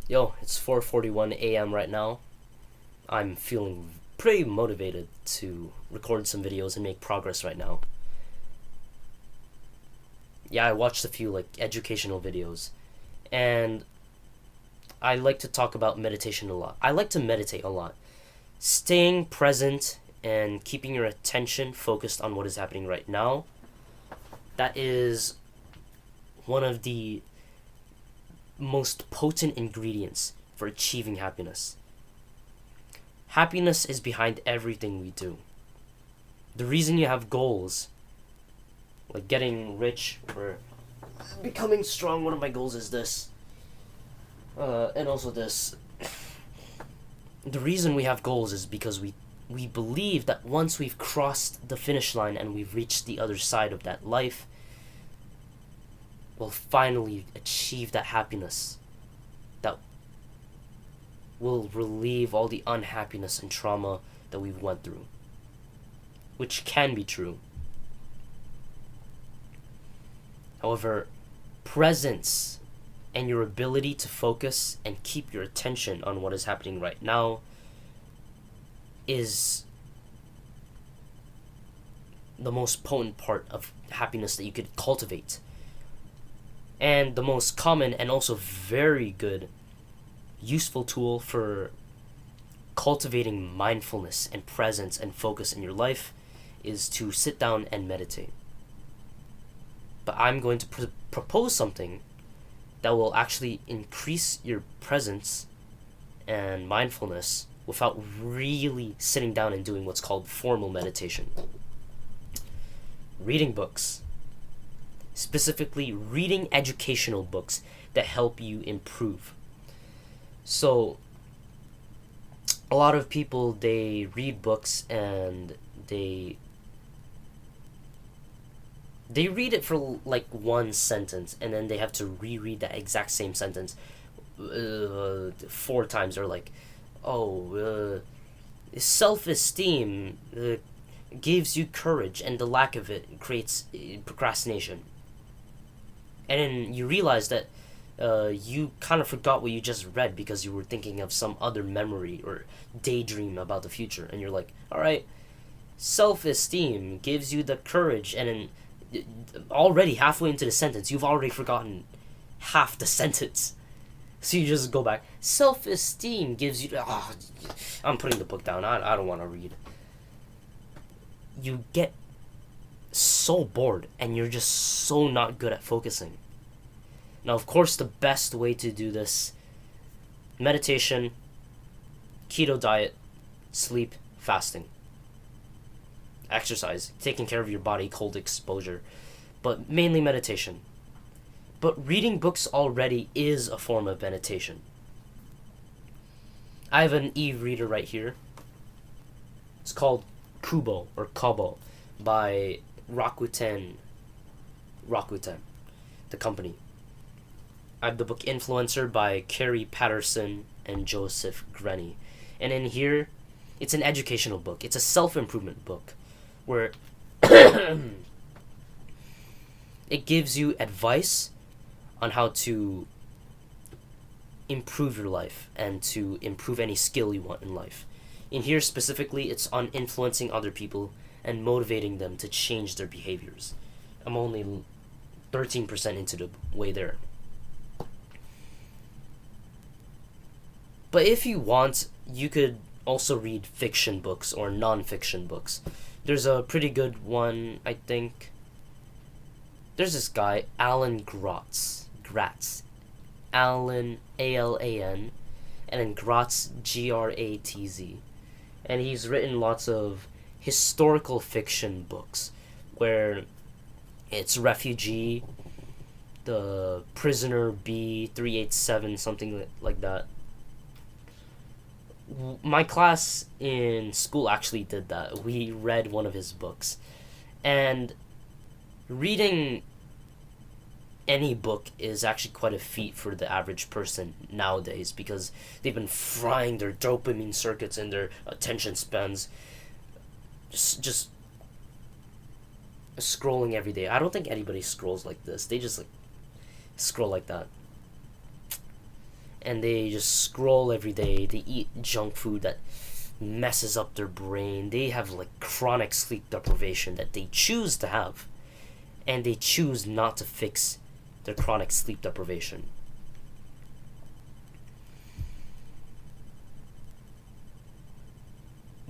Yo, it's 4:41 a.m. right now. I'm feeling pretty motivated to record some videos and make progress right now. Yeah, I watched a few educational videos and I like to talk about meditation a lot. I like to meditate a lot. Staying present and keeping your attention focused on what is happening right now. That is one of the most potent ingredients for achieving happiness. Happiness is behind everything we do. The reason you have goals, like getting rich or becoming strong, one of my goals is this. And also this. The reason we have goals is because we believe that once we've crossed the finish line and we've reached the other side of that life, we'll finally achieve that happiness that will relieve all the unhappiness and trauma that we've went through, which can be true. However, presence and your ability to focus and keep your attention on what is happening right now is the most potent part of happiness that you could cultivate. And the most common and also very good, useful tool for cultivating mindfulness and presence and focus in your life is to sit down and meditate. But I'm going to propose something that will actually increase your presence and mindfulness without really sitting down and doing what's called formal meditation. Reading books. Specifically, reading educational books that help you improve. So, a lot of people, they read books and they read it for like one sentence and then they have to reread that exact same sentence 4 times. Or like, self-esteem gives you courage and the lack of it creates procrastination. And then you realize that you kind of forgot what you just read because you were thinking of some other memory or daydream about the future. And you're like, all right, self-esteem gives you the courage, and then already halfway into the sentence you've already forgotten half the sentence. So you just go back. Self-esteem gives you I'm putting the book down. I don't want to read. You get so bored and you're just so not good at focusing. Now, of course, the best way to do this: meditation, keto diet, sleep, fasting, exercise, taking care of your body, cold exposure, but mainly meditation. But reading books already is a form of meditation. I have an e-reader right here. It's called Kubo or Kobo by Rakuten, the company. I have the book Influencer by Carrie Patterson and Joseph Grenny. And in here, it's an educational book. It's a self-improvement book where it gives you advice on how to improve your life and to improve any skill you want in life. In here specifically, it's on influencing other people and motivating them to change their behaviors. I'm only 13% into the way there. But if you want, you could also read fiction books or non-fiction books. There's a pretty good one, I think. There's this guy, Alan Gratz. Alan, A-L-A-N, and then Gratz, G-R-A-T-Z. And he's written lots of historical fiction books where it's Refugee, The Prisoner B387, something like that. My class in school actually did that. We read one of his books. And reading any book is actually quite a feat for the average person nowadays because they've been frying their dopamine circuits and their attention spans just scrolling every day. I don't think anybody scrolls like this. They just scroll like that. and they just scroll every day. They eat junk food that messes up their brain. They have like chronic sleep deprivation that they choose to have, and they choose not to fix their chronic sleep deprivation.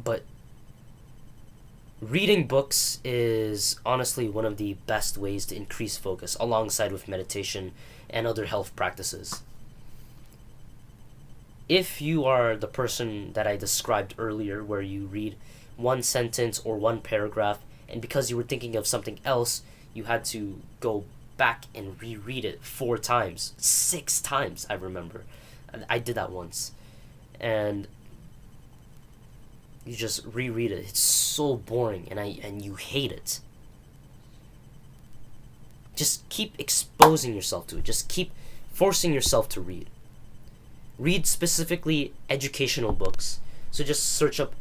But reading books is honestly one of the best ways to increase focus alongside with meditation and other health practices. If you are the person that I described earlier, where you read one sentence or one paragraph, and because you were thinking of something else, you had to go back and reread it 4 times, 6 times, I remember. I did that once. And you just reread it. It's so boring, and you hate it. Just keep exposing yourself to it. Just keep forcing yourself to read. Read specifically educational books. So just search up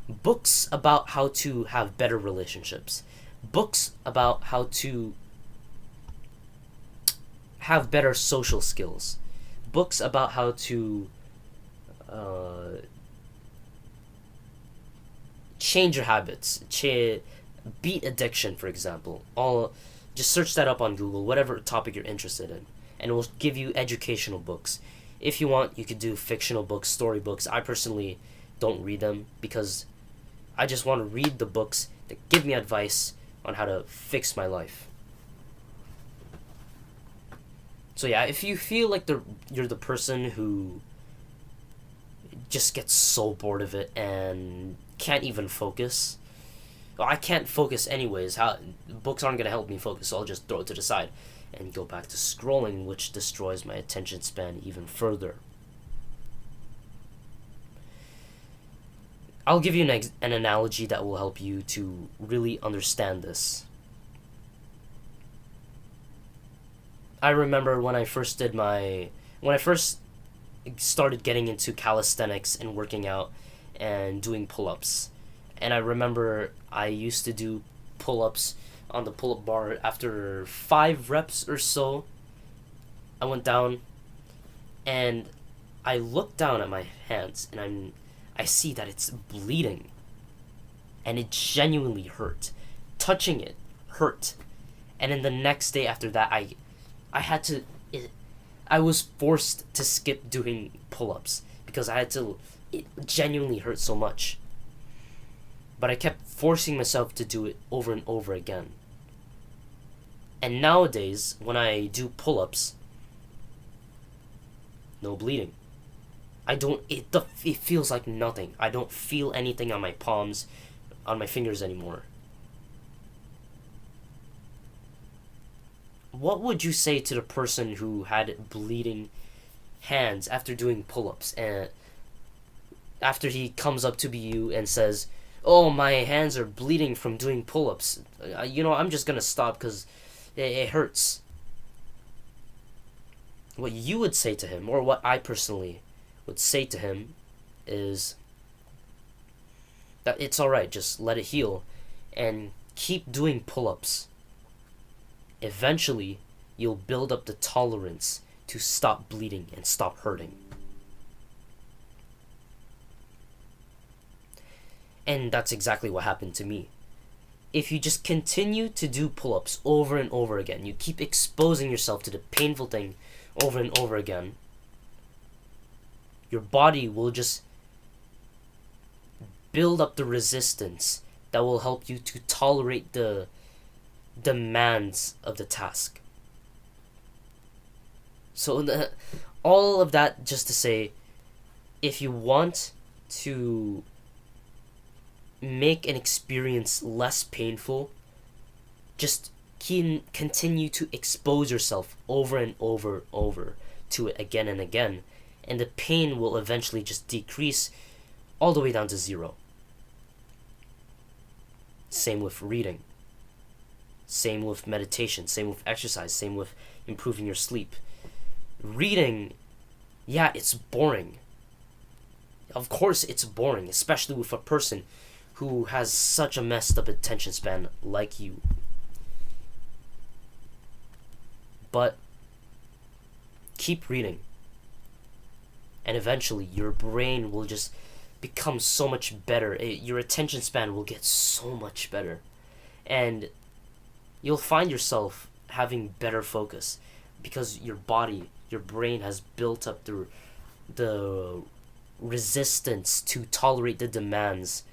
books about how to have better relationships, books about how to have better social skills, books about how to change your habits, beat addiction, for example. All just search that up on Google, whatever topic you're interested in, and it will give you educational books. If you want, you could do fictional books, storybooks. I personally don't read them because I just want to read the books that give me advice on how to fix my life. So yeah, if you feel like you're the person who just gets so bored of it and can't even focus, well, I can't focus anyways. How books aren't gonna help me focus, so I'll just throw it to the side and go back to scrolling, which destroys my attention span even further. I'll give you an analogy that will help you to really understand this. I remember when I first started getting into calisthenics and working out and doing pull-ups. And I remember I used to do pull-ups on the pull-up bar. After 5 reps or so, I went down and I looked down at my hands, and I see that it's bleeding, and it genuinely hurt. Touching it hurt. And then the next day after that, I was forced to skip doing pull-ups because it genuinely hurt so much. But I kept forcing myself to do it over and over again. And nowadays, when I do pull-ups, no bleeding. It feels like nothing. I don't feel anything on my palms, on my fingers anymore. What would you say to the person who had bleeding hands after doing pull-ups, and after he comes up to you and says, "Oh, my hands are bleeding from doing pull-ups. I'm just gonna stop because it hurts." What you would say to him, or what I personally would say to him, is that it's alright, just let it heal and keep doing pull-ups. Eventually, you'll build up the tolerance to stop bleeding and stop hurting. And that's exactly what happened to me. If you just continue to do pull-ups over and over again, you keep exposing yourself to the painful thing over and over again, your body will just build up the resistance that will help you to tolerate the demands of the task. So all of that just to say, if you want to make an experience less painful, just continue to expose yourself over and over to it again and again, and the pain will eventually just decrease all the way down to 0. Same with reading. Same with meditation. Same with exercise. Same with improving your sleep. Reading, yeah, it's boring. Of course it's boring, especially with a person who has such a messed up attention span like you. But keep reading. and eventually your brain will just become so much better. Your attention span will get so much better, and you'll find yourself having better focus because your brain has built up the resistance to tolerate the demands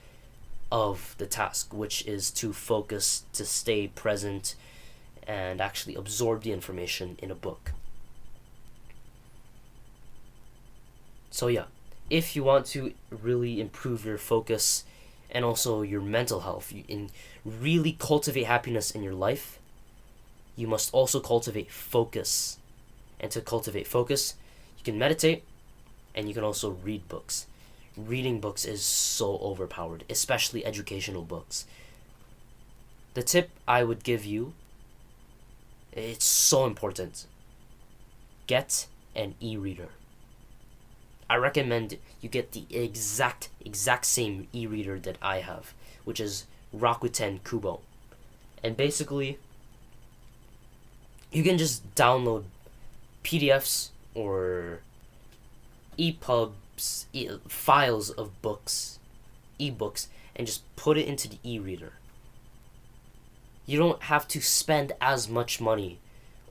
of the task, which is to focus, to stay present, and actually absorb the information in a book. So yeah, if you want to really improve your focus and also your mental health, and really cultivate happiness in your life, you must also cultivate focus. And to cultivate focus, you can meditate and you can also read books. Reading books is so overpowered, especially educational books. The tip I would give you, it's so important. Get an e-reader. I recommend you get the exact same e-reader that I have, which is Rakuten Kobo. And basically, you can just download PDFs or EPUBs, files of books, ebooks, and just put it into the e-reader. You don't have to spend as much money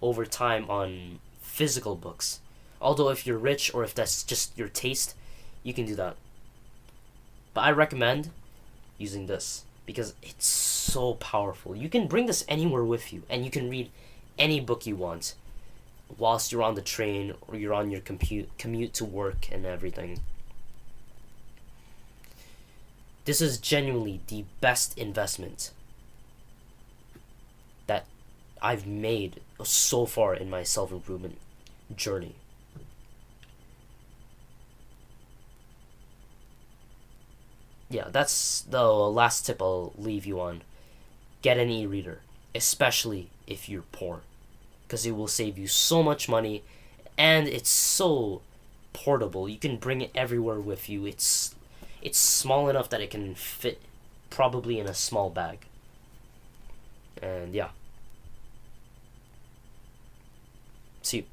over time on physical books. Although if you're rich or if that's just your taste, you can do that. But I recommend using this because it's so powerful. You can bring this anywhere with you and you can read any book you want whilst you're on the train or you're on your commute to work and everything. This is genuinely the best investment that I've made so far in my self-improvement journey. Yeah, that's the last tip I'll leave you on. Get an e-reader, especially if you're poor, because it will save you so much money, and it's so portable. You can bring it everywhere with you. It's small enough that it can fit probably in a small bag. And yeah. See you.